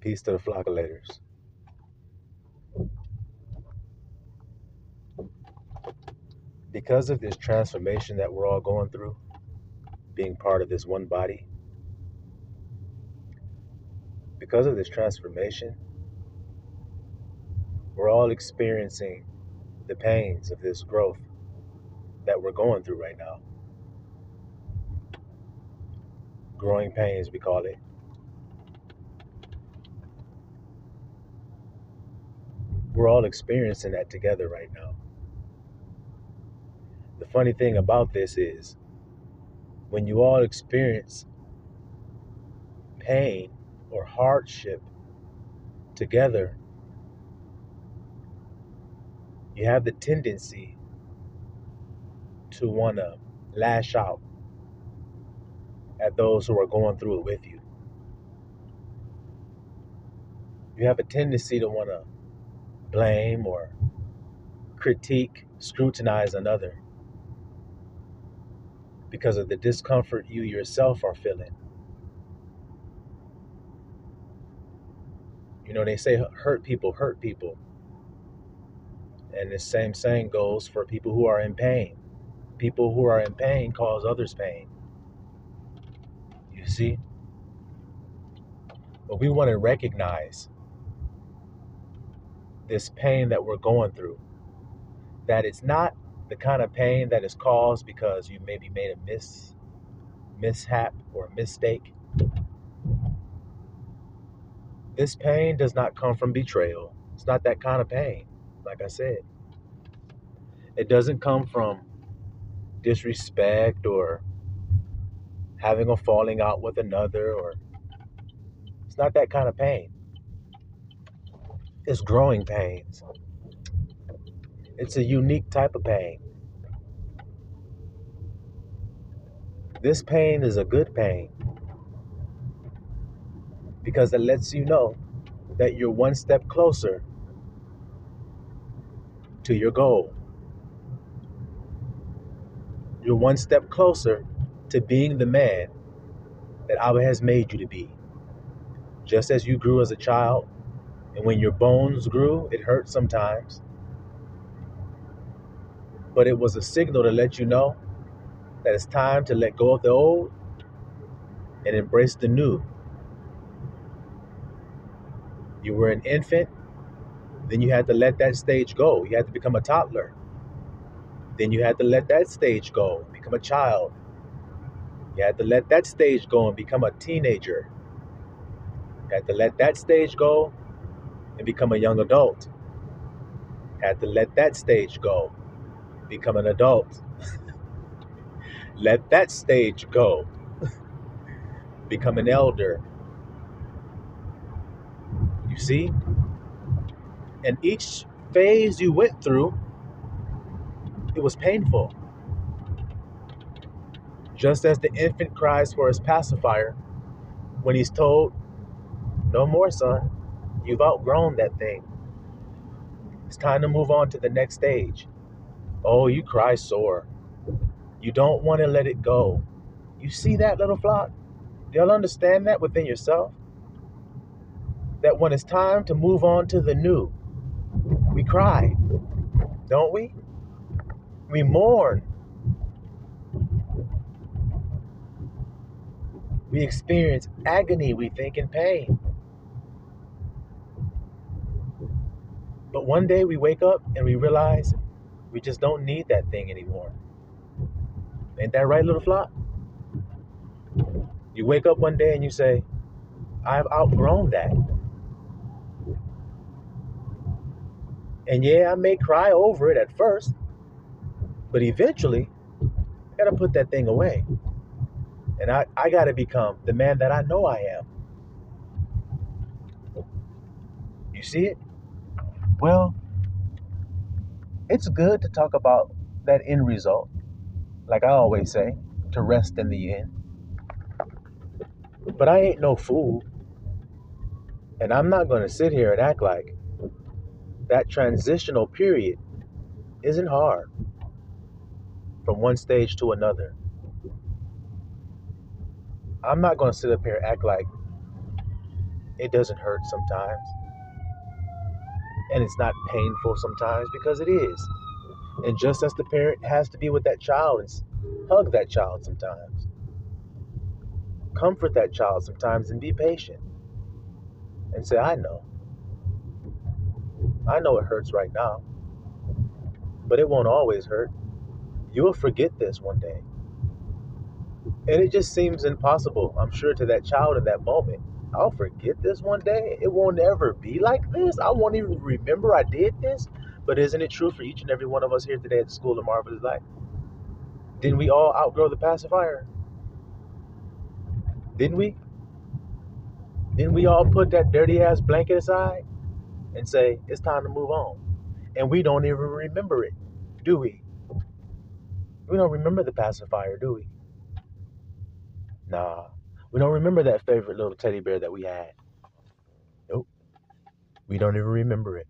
Peace to the flockulators. Because of this transformation that we're all going through, being part of this one body, because of this transformation, we're all experiencing the pains of this growth that we're going through right now. Growing pains, we call it. We're all experiencing that together right now. The funny thing about this is when you all experience pain or hardship together, you have the tendency to want to lash out at those who are going through it with you. You have a tendency to want to blame or critique, scrutinize another because of the discomfort you yourself are feeling. You know, they say hurt people hurt people. And the same saying goes for people who are in pain. People who are in pain cause others pain. You see? But we want to recognize this pain that we're going through, that it's not the kind of pain that is caused because you maybe made a mishap or a mistake. This pain does not come from betrayal. It's not that kind of pain. Like I said, it doesn't come from disrespect or having a falling out with another, or it's not that kind of pain. It's growing pains. It's a unique type of pain. This pain is a good pain because it lets you know that you're one step closer to your goal. You're one step closer to being the man that Abba has made you to be. Just as you grew as a child, and when your bones grew, it hurt sometimes. But it was a signal to let you know that it's time to let go of the old and embrace the new. You were an infant, then you had to let that stage go. You had to become a toddler. Then you had to let that stage go, become a child. You had to let that stage go and become a teenager. You had to let that stage go and become a young adult. You had to let that stage go, become an adult. Let that stage go, become an elder. You see? And each phase you went through, it was painful. Just as the infant cries for his pacifier when he's told, "No more, son. You've outgrown that thing. It's time to move on to the next stage." Oh, you cry sore. You don't want to let it go. You see that, little flock? Do y'all understand that within yourself? That when it's time to move on to the new, we cry, don't we? We mourn. We experience agony, we think, and pain. But one day we wake up and we realize we just don't need that thing anymore. Ain't that right, little flock? You wake up one day and you say, I've outgrown that. And yeah, I may cry over it at first, but eventually, I gotta put that thing away. And I gotta become the man that I know I am. You see it? Well, it's good to talk about that end result. Like I always say, to rest in the end. But I ain't no fool. And I'm not gonna sit here and act like that transitional period isn't hard from one stage to another. I'm not gonna sit up here and act like It doesn't hurt sometimes. And it's not painful sometimes, because it is. And just as the parent has to be with that child and hug that child sometimes, comfort that child sometimes, and be patient and say, I know it hurts right now, but it won't always hurt. You'll forget this one day. And it just seems impossible, I'm sure, to that child in that moment. I'll forget this one day. It won't ever be like this. I won't even remember I did this. But isn't it true for each and every one of us here today at the School of Marvelous Life? Didn't we all outgrow the pacifier? Didn't we? Didn't we all put that dirty ass blanket aside and say, it's time to move on? And we don't even remember it, do we? We don't remember the pacifier, do we? Nah. We don't remember that favorite little teddy bear that we had. Nope. We don't even remember it.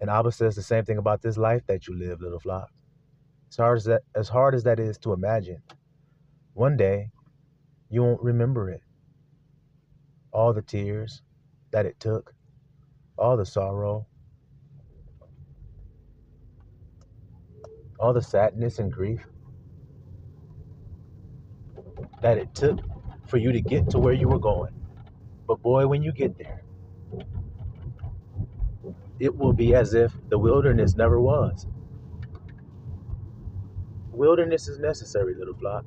And Abba says the same thing about this life that you live, little flock. As hard as that is to imagine, one day you won't remember it. All the tears that it took, all the sorrow, all the sadness and grief that it took for you to get to where you were going. But boy, when you get there, it will be as if the wilderness never was. Wilderness is necessary, little flock.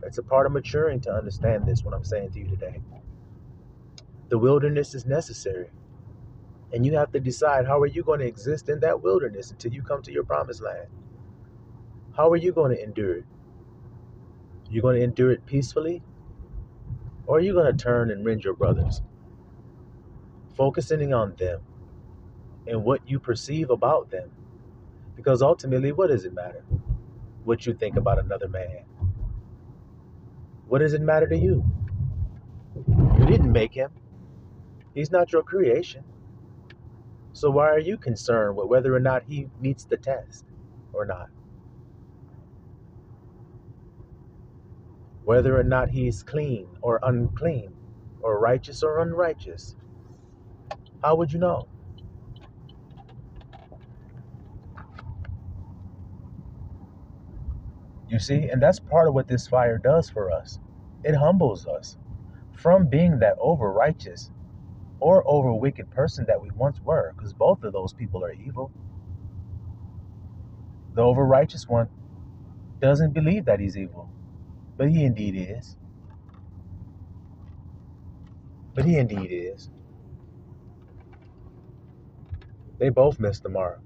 It's a part of maturing to understand this, what I'm saying to you today. The wilderness is necessary. And you have to decide, how are you going to exist in that wilderness until you come to your promised land? How are you going to endure it? You're going to endure it peacefully? Or are you going to turn and rend your brothers? Focusing on them and what you perceive about them. Because ultimately, what does it matter? What you think about another man? What does it matter to you? You didn't make him. He's not your creation. So why are you concerned with whether or not he meets the test or not? Whether or not he's clean or unclean, or righteous or unrighteous. How would you know? You see, and that's part of what this fire does for us. It humbles us from being that over-righteous or over-wicked person that we once were, because both of those people are evil. The over-righteous one doesn't believe that he's evil, but he indeed is. They both missed the mark.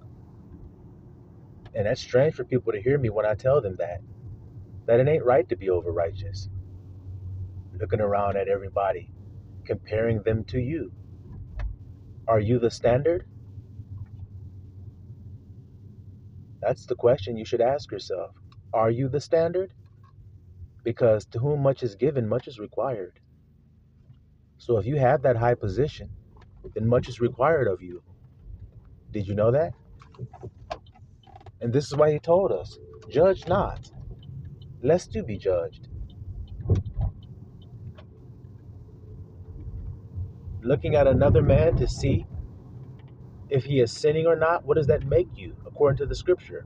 And that's strange for people to hear me when I tell them that it ain't right to be over-righteous. Looking around at everybody, comparing them to you. Are you the standard? That's the question you should ask yourself. Are you the standard? Because to whom much is given, much is required. So if you have that high position, then much is required of you. Did you know that? And this is why he told us, judge not, lest you be judged. Looking at another man to see if he is sinning or not, what does that make you, according to the scripture?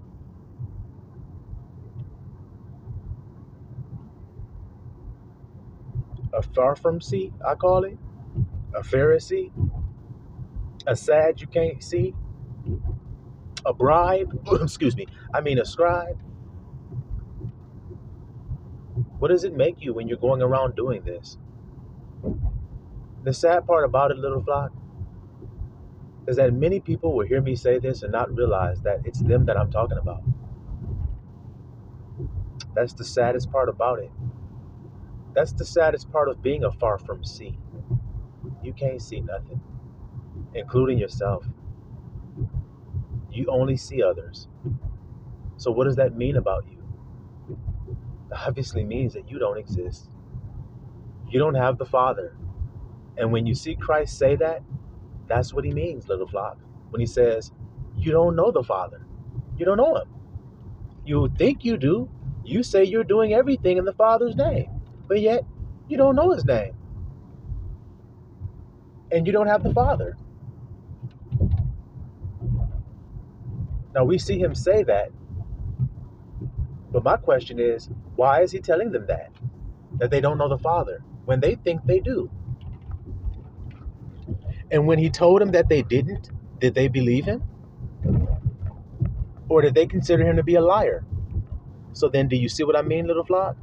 A far from see, I call it. A Pharisee. A sad you can't see. A bribe. Excuse me. A scribe. What does it make you when you're going around doing this? The sad part about it, little flock, is that many people will hear me say this and not realize that it's them that I'm talking about. That's the saddest part about it. That's the saddest part of being a far from see. You can't see nothing, including yourself. You only see others. So what does that mean about you? It obviously means that you don't exist. You don't have the Father. And when you see Christ say that, that's what he means, little flock. When he says, you don't know the Father. You don't know him. You think you do. You say you're doing everything in the Father's name, but yet you don't know his name. and you don't have the Father. Now we see him say that, but my question is, why is he telling them that they don't know the Father when they think they do? And when he told them that they didn't, did they believe him? Or did they consider him to be a liar? So then, do you see what I mean, little flock?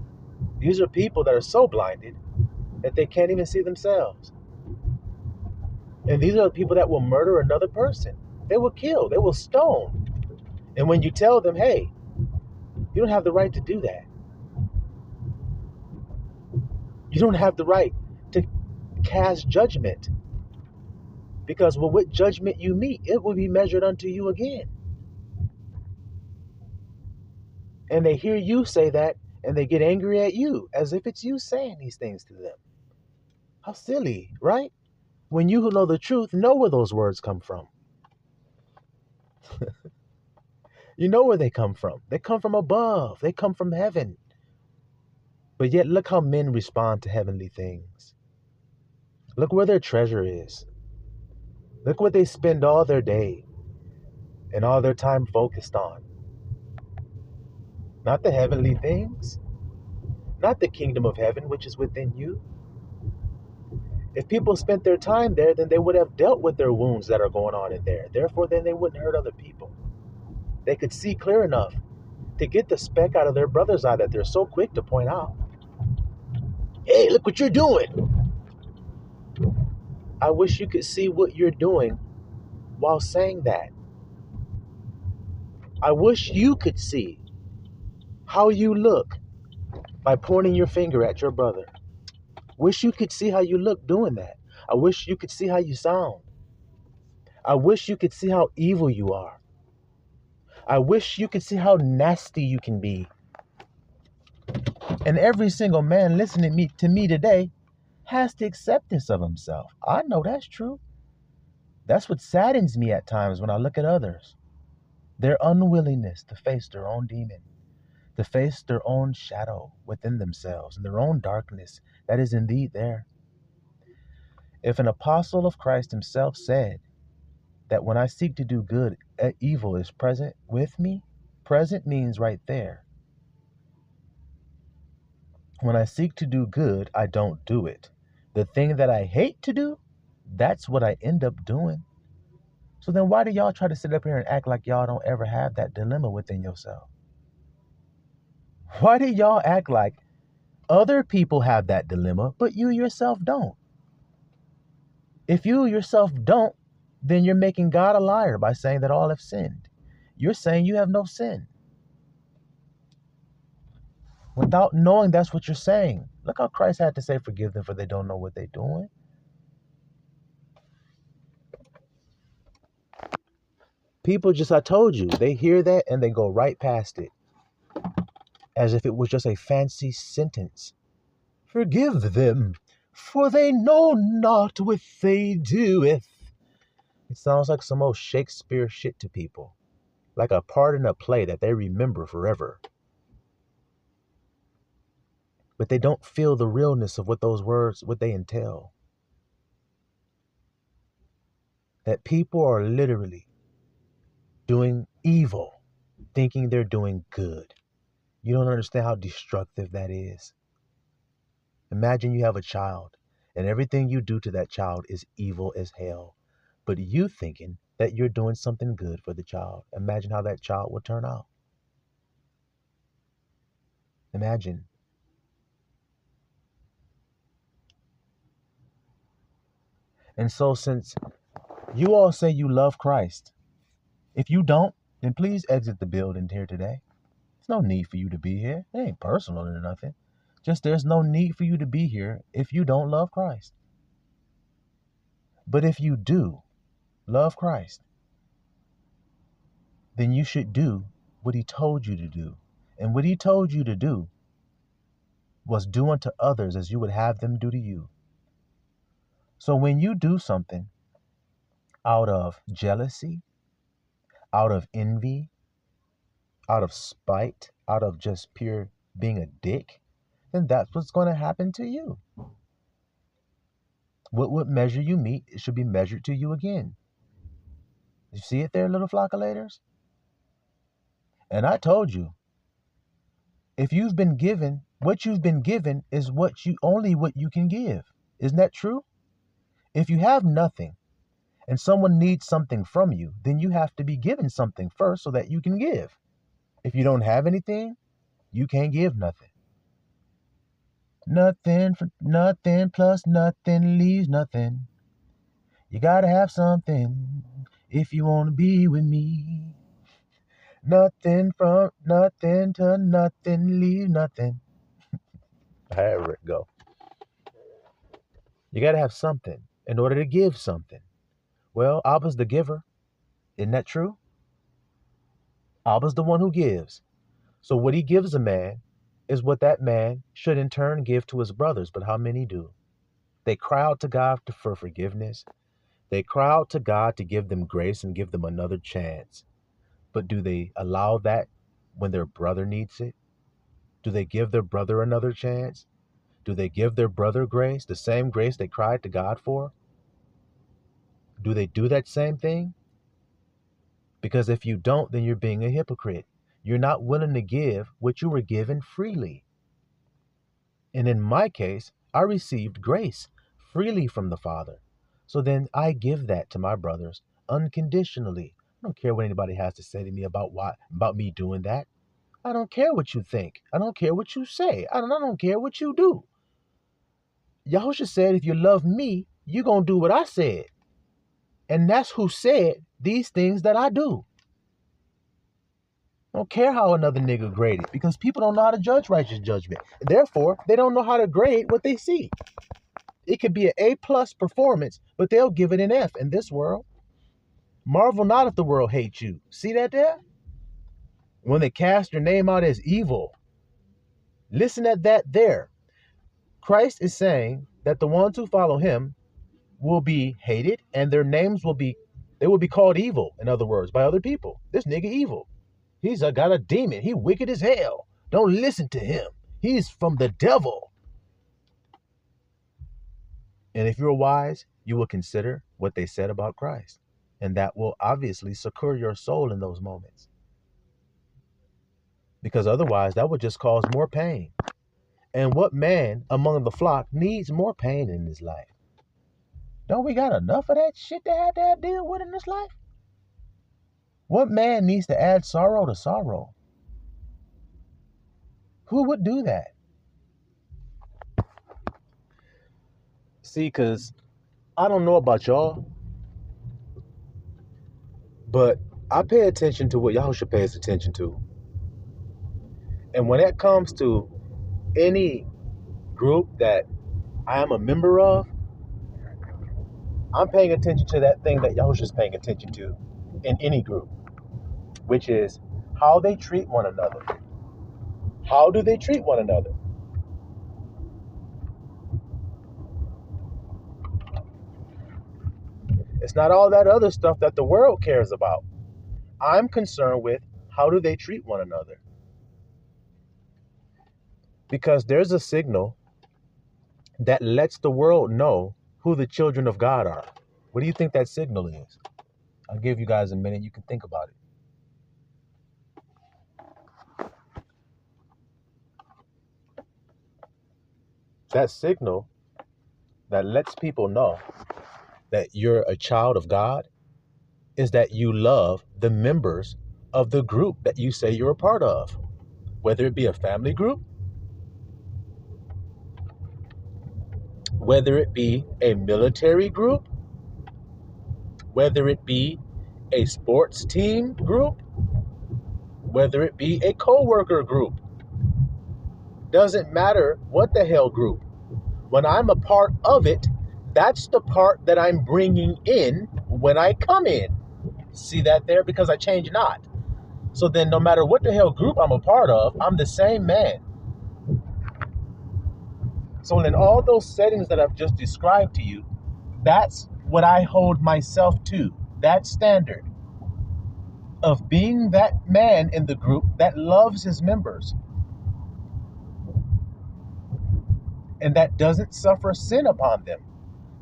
These are people that are so blinded that they can't even see themselves. And these are the people that will murder another person. They will kill, they will stone. And when you tell them, hey, you don't have the right to do that, you don't have the right to cast judgment, because with what judgment you meet, it will be measured unto you again. And they hear you say that, and they get angry at you as if it's you saying these things to them. How silly, right? When you who know the truth know where those words come from. You know where they come from. They come from above. They come from heaven. But yet look how men respond to heavenly things. Look where their treasure is. Look what they spend all their day and all their time focused on. Not the heavenly things, not the kingdom of heaven which is within you. If people spent their time there, then they would have dealt with their wounds that are going on in there. Therefore, then they wouldn't hurt other people. They could see clear enough to get the speck out of their brother's eye that they're so quick to point out. Hey, look what you're doing. I wish you could see what you're doing while saying that. I wish you could see how you look by pointing your finger at your brother. Wish you could see how you look doing that. I wish you could see how you sound. I wish you could see how evil you are. I wish you could see how nasty you can be. And every single man listening to me today has the acceptance of himself. I know that's true. That's what saddens me at times when I look at others. Their unwillingness to face their own demon, to face their own shadow within themselves and their own darkness that is indeed there. If an apostle of Christ himself said that when I seek to do good, evil is present with me, present means right there. When I seek to do good, I don't do it. The thing that I hate to do, that's what I end up doing. So then why do y'all try to sit up here and act like y'all don't ever have that dilemma within yourself? Why do y'all act like other people have that dilemma, but you yourself don't? If you yourself don't, then you're making God a liar by saying that all have sinned. You're saying you have no sin. Without knowing that's what you're saying. Look how Christ had to say, forgive them for they don't know what they're doing. People just, I told you, they hear that and they go right past it as if it was just a fancy sentence. Forgive them, for they know not what they doeth. It sounds like some old Shakespeare shit to people, like a part in a play that they remember forever. But they don't feel the realness of what those words, what they entail. That people are literally doing evil, thinking they're doing good. You don't understand how destructive that is. Imagine you have a child, and everything you do to that child is evil as hell. But you thinking that you're doing something good for the child. Imagine how that child will turn out. Imagine. And so since you all say you love Christ, if you don't, then please exit the building here today. There's no need for you to be here. It ain't personal or nothing. Just there's no need for you to be here if you don't love Christ. But if you do love Christ, then you should do what he told you to do. And what he told you to do was do unto others as you would have them do to you. So when you do something out of jealousy, out of envy, out of spite, out of just pure being a dick, then that's what's going to happen to you. What measure you meet, it should be measured to you again. You see it there, little flockulators? And I told you, if you've been given, what you've been given is what you can give. Isn't that true? If you have nothing and someone needs something from you, then you have to be given something first so that you can give. If you don't have anything, you can't give nothing. Nothing plus nothing leaves nothing. You gotta have something if you want to be with me. Nothing from nothing to nothing leave nothing. However it go. You gotta have something in order to give something. Well, Abba's the giver. Isn't that true? Abba's the one who gives. So what he gives a man is what that man should in turn give to his brothers. But how many do? They cry out to God for forgiveness. They cry out to God to give them grace and give them another chance. But do they allow that when their brother needs it? Do they give their brother another chance? Do they give their brother grace, the same grace they cried to God for? Do they do that same thing? Because if you don't, then you're being a hypocrite. You're not willing to give what you were given freely. And in my case, I received grace freely from the Father. So then I give that to my brothers unconditionally. I don't care what anybody has to say to me about me doing that. I don't care what you think. I don't care what you say. I don't care what you do. Yahushua said, if you love me, you're going to do what I said. And that's who said these things that I do. I don't care how another nigga graded, because people don't know how to judge righteous judgment. Therefore, they don't know how to grade what they see. It could be an A+ performance, but they'll give it an F in this world. Marvel not if the world hates you. See that there? When they cast your name out as evil. Listen at that there. Christ is saying that the ones who follow him will be hated and their names will be called evil, in other words, by other people. This nigga evil. He's got a demon. He wicked as hell. Don't listen to him. He's from the devil. And if you're wise, you will consider what they said about Christ. And that will obviously succor your soul in those moments. Because otherwise, that would just cause more pain. And what man among the flock needs more pain in his life? Don't we got enough of that shit to have to deal with in this life? What man needs to add sorrow to sorrow? Who would do that? See, because I don't know about y'all, but I pay attention to what Yahushua pays attention to. And when it comes to any group that I am a member of, I'm paying attention to that thing that Yahushua is paying attention to in any group, which is how they treat one another. How do they treat one another? It's not all that other stuff that the world cares about. I'm concerned with how do they treat one another. Because there's a signal that lets the world know who the children of God are. What do you think that signal is? I'll give you guys a minute. You can think about it. That signal that lets people know that you're a child of God is that you love the members of the group that you say you're a part of, whether it be a family group, whether it be a military group, whether it be a sports team group, whether it be a co-worker group. Doesn't matter what the hell group. When I'm a part of it, that's the part that I'm bringing in when I come in. See that there? Because I change not. So then no matter what the hell group I'm a part of, I'm the same man. So in all those settings that I've just described to you, that's what I hold myself to. That standard of being that man in the group that loves his members and that doesn't suffer sin upon them.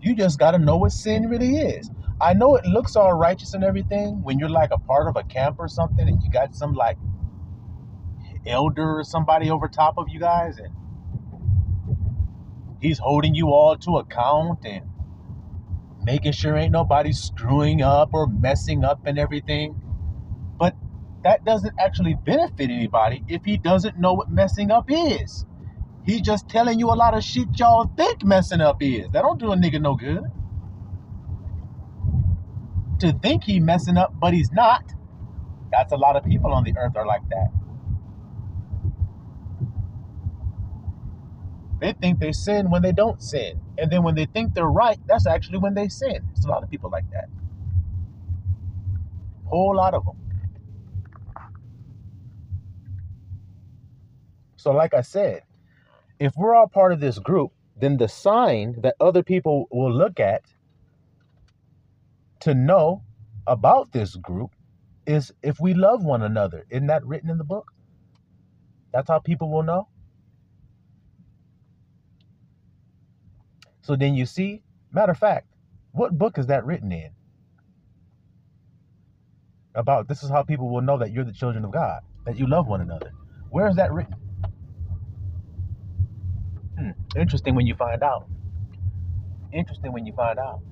You just got to know what sin really is. I know it looks all righteous and everything when you're like a part of a camp or something and you got some like elder or somebody over top of you guys and he's holding you all to account and making sure ain't nobody screwing up or messing up and everything. But that doesn't actually benefit anybody if he doesn't know what messing up is. He's just telling you a lot of shit y'all think messing up is. That don't do a nigga no good. To think he messing up, but he's not. That's a lot of people on the earth are like that. They think they sin when they don't sin. And then when they think they're right, that's actually when they sin. There's a lot of people like that. Whole lot of them. So like I said, if we're all part of this group, then the sign that other people will look at to know about this group is if we love one another. Isn't that written in the book? That's how people will know. So then you see, matter of fact, what book is that written in? About this is how people will know that you're the children of God, that you love one another. Where is that written? Interesting when you find out. Interesting when you find out.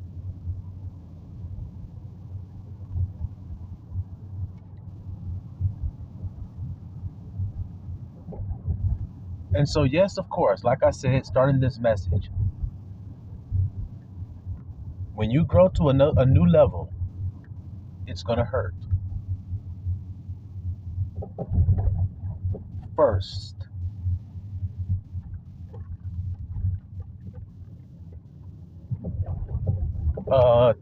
And so, yes, of course, like I said, starting this message, when you grow to a new level, it's going to hurt. First,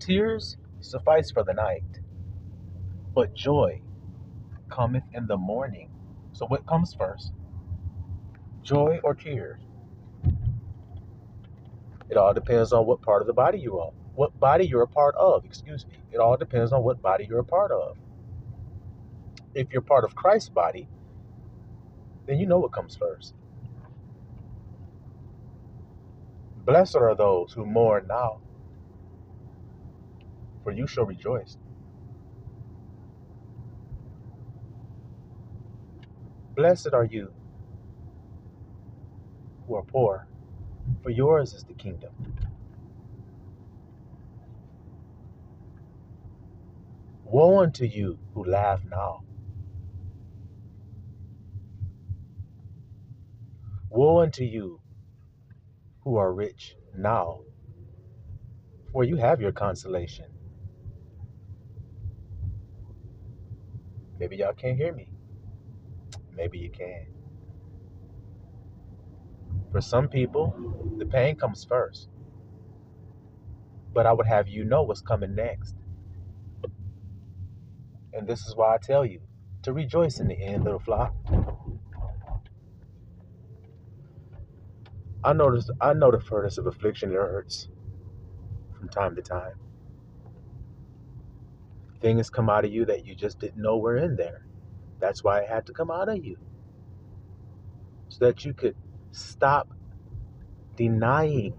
tears suffice for the night, but joy cometh in the morning. So what comes first? Joy or tears? It all depends on what part of the body you are. What body you're a part of, excuse me. It all depends on what body you're a part of. If you're part of Christ's body, then you know what comes first. Blessed are those who mourn now, for you shall rejoice. Blessed are you who are poor, for yours is the kingdom. Woe unto you who laugh now. Woe unto you who are rich now, for you have your consolation. Maybe y'all can't hear me. Maybe you can. For some people, the pain comes first. But I would have you know what's coming next. And this is why I tell you to rejoice in the end, little flock. I know the furnace of affliction hurts from time to time. Things come out of you that you just didn't know were in there. That's why it had to come out of you. So that you could stop denying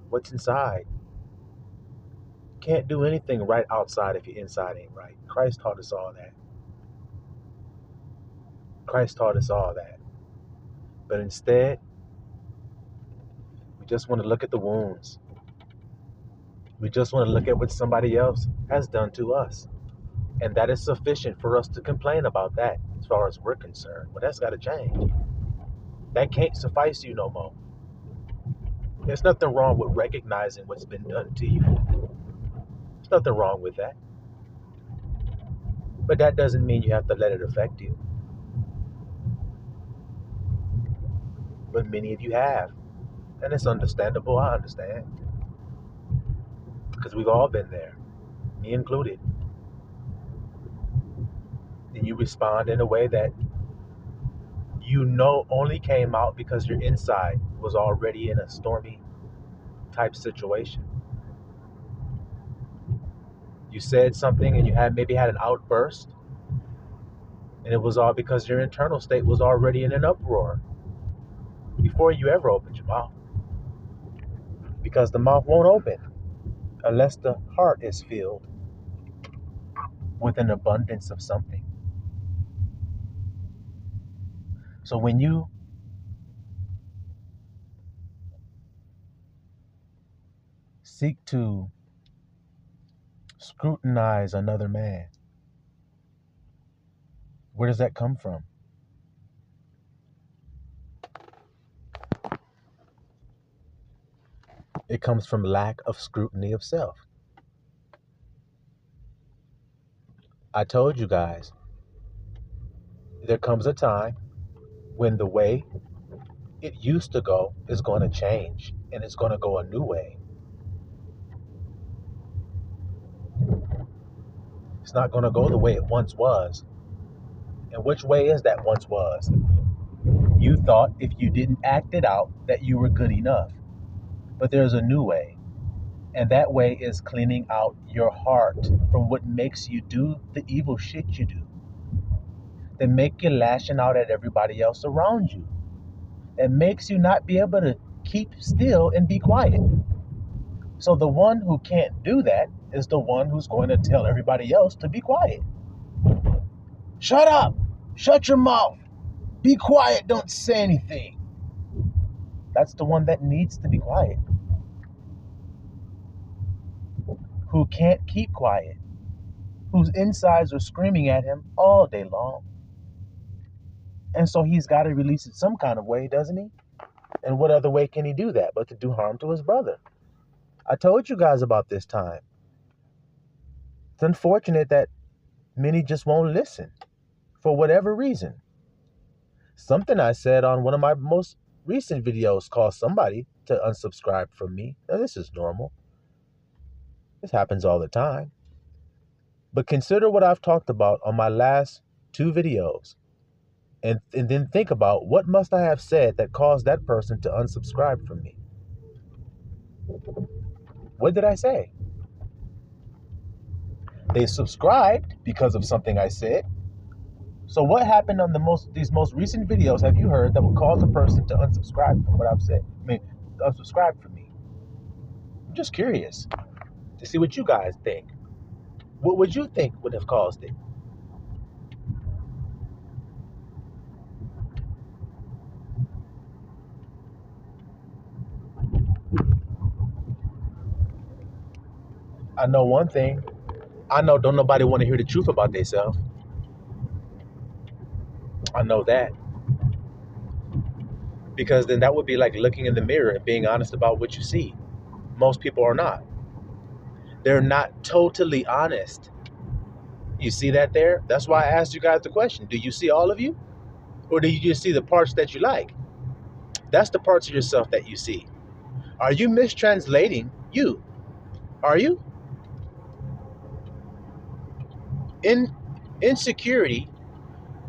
what's inside. Can't do anything right outside if your inside ain't right. Christ taught us all that. Christ taught us all that. But instead, we just want to look at the wounds. We just want to look at what somebody else has done to us. And that is sufficient for us to complain about that as far as we're concerned. But that's got to change. That can't suffice you no more. There's nothing wrong with recognizing what's been done to you. There's nothing wrong with that. But that doesn't mean you have to let it affect you. But many of you have. And it's understandable, I understand. Because we've all been there, me included. And you respond in a way that you know only came out because your inside was already in a stormy type situation. You said something and you maybe had an outburst, and it was all because your internal state was already in an uproar before you ever opened your mouth. because the mouth won't open unless the heart is filled with an abundance of something. So when you seek to scrutinize another man, where does that come from? It comes from lack of scrutiny of self. I told you guys, there comes a time when the way it used to go is going to change and it's going to go a new way. It's not going to go the way it once was. And which way is that once was? You thought if you didn't act it out that you were good enough. But there's a new way. And that way is cleaning out your heart from what makes you do the evil shit you do. That make you lashing out at everybody else around you. That makes you not be able to keep still and be quiet. So the one who can't do that is the one who's going to tell everybody else to be quiet. Shut up! Shut your mouth! Be quiet, don't say anything. That's the one that needs to be quiet. Who can't keep quiet. Whose insides are screaming at him all day long. And so he's got to release it some kind of way, doesn't he? And what other way can he do that but to do harm to his brother? I told you guys about this time. It's unfortunate that many just won't listen for whatever reason. Something I said on one of my most recent videos caused somebody to unsubscribe from me. Now, this is normal. This happens all the time. But consider what I've talked about on my last 2 videos. And then think about what must I have said that caused that person to unsubscribe from me. What did I say? They subscribed because of something I said. So what happened on these most recent videos have you heard that would cause a person to unsubscribe from what I've said? Unsubscribe from me. I'm just curious to see what you guys think. What would you think would have caused it? I know one thing. I know don't nobody want to hear the truth about themselves. I know that. Because then that would be like looking in the mirror and being honest about what you see. Most people are not. They're not totally honest. You see that there? That's why I asked you guys the question. Do you see all of you? Or do you just see the parts that you like? That's the parts of yourself that you see. Are you mistranslating you? Are you? In insecurity,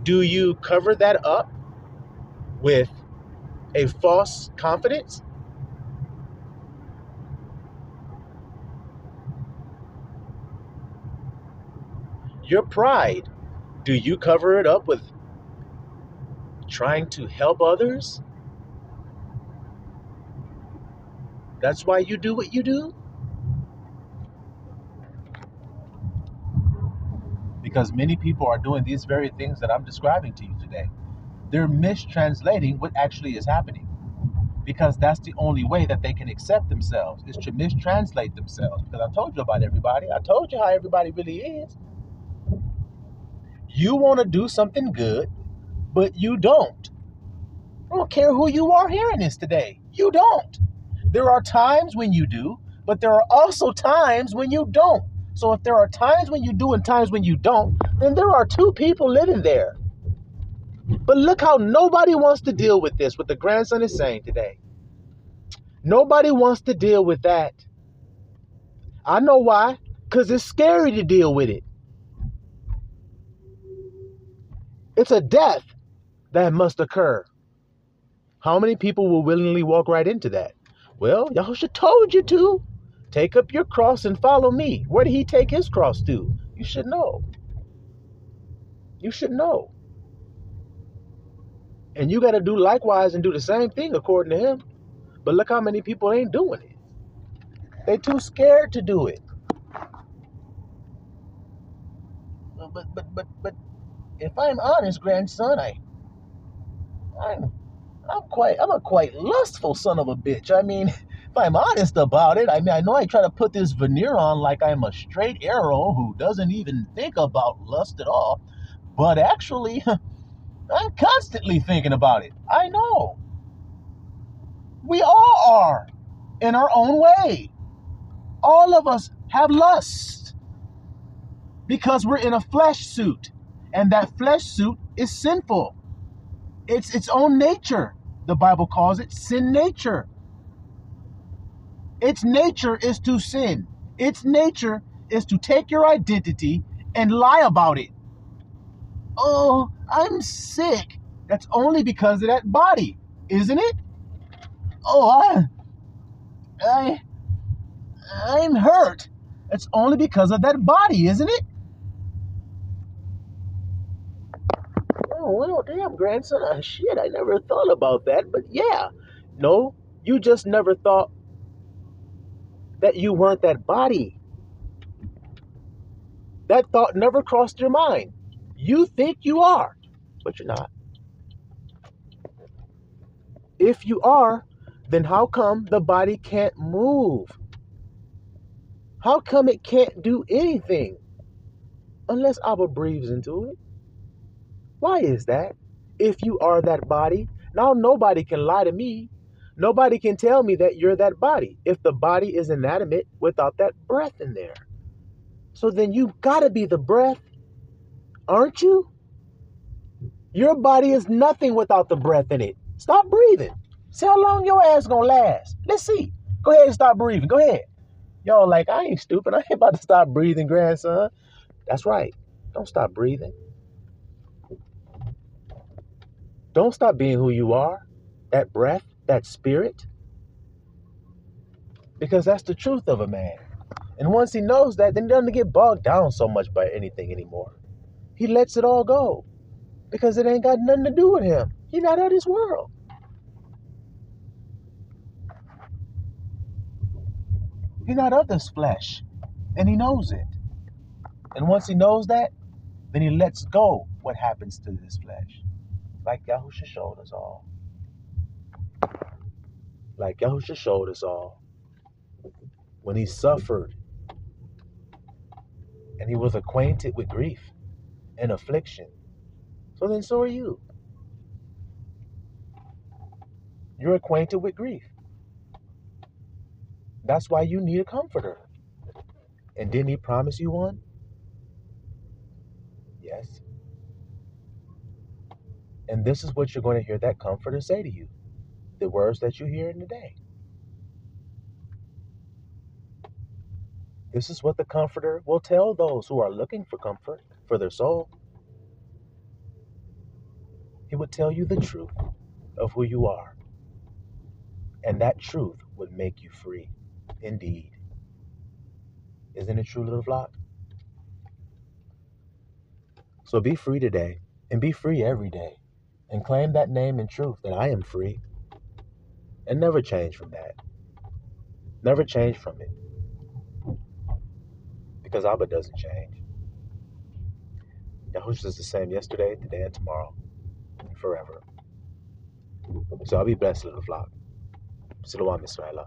do you cover that up with a false confidence? Your pride, do you cover it up with trying to help others? That's why you do what you do? Because many people are doing these very things that I'm describing to you today. They're mistranslating what actually is happening. Because that's the only way that they can accept themselves, is to mistranslate themselves. Because I told you about everybody. I told you how everybody really is. You want to do something good, but you don't. I don't care who you are hearing this today. You don't. There are times when you do, but there are also times when you don't. So if there are times when you do and times when you don't, then there are 2 people living there. But look how nobody wants to deal with this, what the grandson is saying today. Nobody wants to deal with that. I know why. Because it's scary to deal with it. It's a death that must occur. How many people will willingly walk right into that? Well, Yahushua told you to. Take up your cross and follow me. Where did he take his cross to? You should know. You should know. And you got to do likewise and do the same thing according to him. But look how many people ain't doing it. They're too scared to do it. But if I'm honest, grandson, I'm I'm a quite lustful son of a bitch. I mean, if I'm honest about it, I mean, I know I try to put this veneer on like I'm a straight arrow who doesn't even think about lust at all. But actually, I'm constantly thinking about it. I know. We all are in our own way. All of us have lust because we're in a flesh suit. And that flesh suit is sinful. It's its own nature. The Bible calls it sin nature. Its nature is to sin. Its nature is to take your identity and lie about it. Oh, I'm sick. That's only because of that body, isn't it? Oh, I'm hurt. It's only because of that body, isn't it? Oh, well, damn, grandson. Shit, I never thought about that. But yeah, no, you just never thought that you weren't that body. That thought never crossed your mind. You think you are, but you're not. If you are, then how come the body can't move? How come it can't do anything unless Abba breathes into it? Why is that? If you are that body, now nobody can lie to me. Nobody can tell me that you're that body if the body is inanimate without that breath in there. So then you gotta be the breath, aren't you? Your body is nothing without the breath in it. Stop breathing. See how long your ass gonna last. Let's see. Go ahead and stop breathing. Go ahead. Y'all like, I ain't stupid. I ain't about to stop breathing, grandson. That's right. Don't stop breathing. Don't stop being who you are. That breath, that spirit. Because that's the truth of a man. And once he knows that, then he doesn't get bogged down so much by anything anymore. He lets it all go. Because it ain't got nothing to do with him. He's not of this world. He's not of this flesh. And he knows it. And once he knows that, then he lets go what happens to this flesh. Like Yahusha showed us all. Like Yahusha showed us all. When he suffered and he was acquainted with grief and affliction. So then so are you. You're acquainted with grief. That's why you need a comforter. And didn't he promise you one? Yes. And this is what you're going to hear that comforter say to you. The words that you hear in the day. This is what the comforter will tell those who are looking for comfort for their soul. He would tell you the truth of who you are. And that truth would make you free. Indeed. Isn't it true, little flock? So be free today and be free every day and claim that name in truth that I am free and never change from that. Never change from it because Abba doesn't change. Yahushua is the same yesterday, today, and tomorrow, and forever. So I'll be blessed, little flock. Salawam Israelah.